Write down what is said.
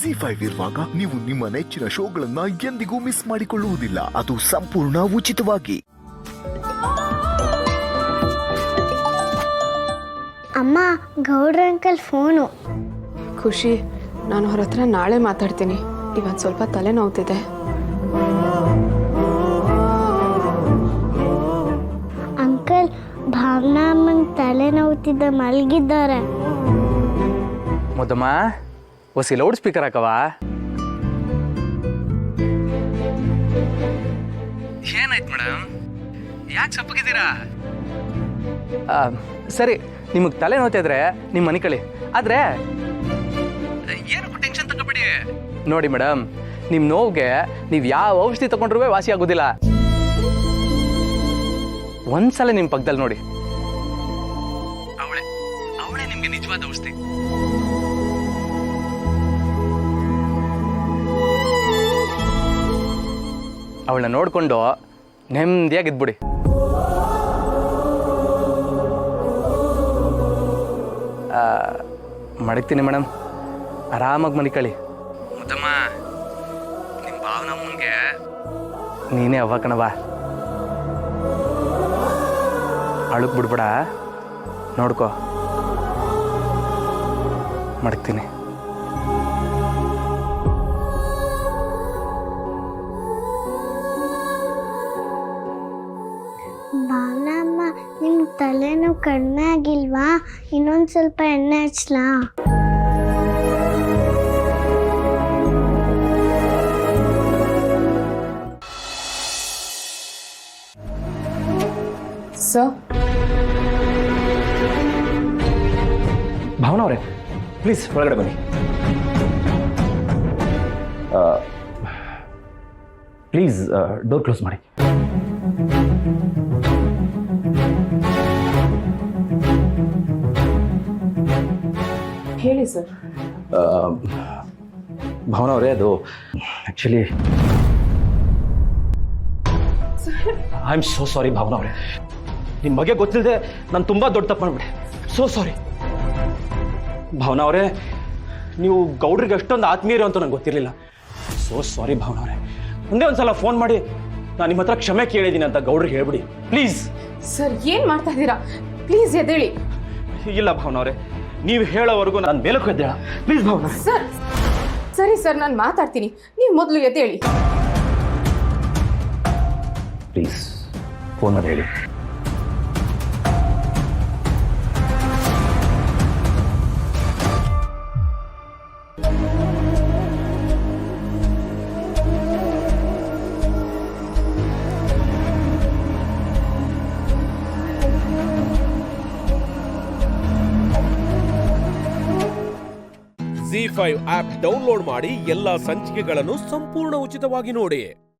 ZEE5 ಇರುವಾಗ ನೀವು ನಿಮ್ಮ ನೆಚ್ಚಿನ ಶೋಗಳನ್ನ ಎಂದಿಗೂ ಮಿಸ್ ಮಾಡಿಕೊಳ್ಳುವುದಿಲ್ಲ. ಅದು ಸಂಪೂರ್ಣ ಉಚಿತವಾಗಿ. ಅಮ್ಮ, ಗೌಡ್ರ ಅಂಕಲ್ ಫೋನು. ಖುಷಿ, ನಾನು ಅವ್ರ ಹತ್ರ ನಾಳೆ ಮಾತಾಡ್ತೀನಿ. ಇವತ್ತು ಸ್ವಲ್ಪ ತಲೆ ನೋವ್ತಿದೆ. ಅಂಕಲ್, ಭಾವನಾ ಅಮ್ಮಂಗೆ ತಲೆ ನೋವ್ತಿದ್ದ, ಮಲಗಿದ್ದಾರೆ. ಮುದ್ದಮ್ಮ, ಹೊಸಿ ಲೌಡ್ ಸ್ಪೀಕರ್ ಹಾಕವ. ಏನಾಯ್ತು ಮೇಡಮ್, ಯಾಕೆ ಸಪ್ಪಗಿದ್ದೀರಾ? ಸರಿ, ನಿಮಗೆ ತಲೆ ನೋವ್ತಿದ್ರೆ ನಿಮ್ಮ ಮನೆ ಕಳಿ. ಆದ್ರೆ ಏನಕ್ಕೂ ಟೆನ್ಷನ್ ತಗೋಬೇಡಿ. ನೋಡಿ ಮೇಡಮ್, ನಿಮ್ಮ ನೋವಿಗೆ ನೀವು ಯಾವ ಔಷಧಿ ತಗೊಂಡ್ರೂ ವಾಸಿ ಆಗೋದಿಲ್ಲ. ಒಂದ್ಸಲ ನಿಮ್ಮ ಪಕ್ಕದಲ್ಲಿ ನೋಡಿ, ಅವಳೇ ನಿಮ್ಗೆ ನಿಜವಾದ ಔಷಧಿ. ಅವಳನ್ನ ನೋಡ್ಕೊಂಡು ನೆಮ್ಮದಿಯಾಗಿದ್ಬಿಡಿ. ಮಡಗ್ತೀನಿ ಮೇಡಮ್, ಆರಾಮಾಗಿ ಮನಿಕಳಿ. ಮುದ್ದಮ್ಮ, ನಿಮ್ಮ ಭಾವನಮ್ಮನಿಗೆ ನೀನೇ ಅವ್ವ ಕಣವ. ಅಳುಕ್ ಬಿಡ್ಬೇಡ, ನೋಡ್ಕೋ. ಮಡಗ್ತೀನಿ. ಭಾವನಾ ಅಮ್ಮ, ನಿಮ್ಮ ತಲೆನೋವು ಕಡಿಮೆ ಆಗಿಲ್ವಾ? ಇನ್ನೊಂದು ಸ್ವಲ್ಪ ಎಣ್ಣೆ ಹಚ್ಲಾ? ಸರ್, ಭಾವನಾ ಅವರೇ, ಪ್ಲೀಸ್ ಒಳಗಡೆ ಬನ್ನಿ. ಪ್ಲೀಸ್ ಡೋರ್ ಕ್ಲೋಸ್ ಮಾಡಿ. ಹೇಳಿ ಸರ್. ಭಾವನಾ ಅವರೇ, ಅದು actually I am so sorry Bhavana ಅವರೇ. ನಿಮ್ಮ ಬಗ್ಗೆ ಗೊತ್ತಿಲ್ಲದೆ ನಾನು ತುಂಬ ದೊಡ್ಡ ತಪ್ಪು ಮಾಡಿಬಿಟ್ಟೆ. ಸೋ ಸಾರಿ ಭಾವನಾ ಅವರೇ. ನೀವು ಗೌಡ್ರಿಗೆ ಅಷ್ಟೊಂದು ಆತ್ಮೀಯರು ಅಂತ ನಂಗೆ ಗೊತ್ತಿರಲಿಲ್ಲ. ಸೋ ಸಾರಿ ಭಾವನಾ ಅವರೇ. ಒಂದೇ ಒಂದು ಸಲ ಫೋನ್ ಮಾಡಿ ನಾನು ನಿಮ್ಮ ಹತ್ರ ಕ್ಷಮೆ ಕೇಳಿದ್ದೀನಿ ಅಂತ ಗೌಡ್ರಿಗೆ ಹೇಳ್ಬಿಡಿ ಪ್ಲೀಸ್. ಸರ್, ಏನು ಮಾಡ್ತಾ ಇದ್ದೀರಾ? ಪ್ಲೀಸ್ ಎದ್ದೇಳಿ. ಇಲ್ಲ ಭಾವನಾ ಅವರೇ, ನೀವು ಹೇಳೋವರೆಗೂ ನಾನು ಮೇಲಕ್ಕೆ ಎದ್ದೇಳ. ಪ್ಲೀಸ್ ಭಾವನಾ. ಸರ್, ಸರಿ ಸರ್, ನಾನು ಮಾತಾಡ್ತೀನಿ. ನೀವು ಮೊದಲು ಎದ್ದೇಳಿ. ಪ್ಲೀಸ್ ಫೋನ್ ಮಾಡಿ ಹೇಳಿ. ZEE5 ಆಪ್ ಡೌನ್ಲೋಡ್ ಮಾಡಿ ಎಲ್ಲಾ ಸಂಚಿಕೆಗಳನ್ನು ಸಂಪೂರ್ಣ ಉಚಿತವಾಗಿ ನೋಡಿ.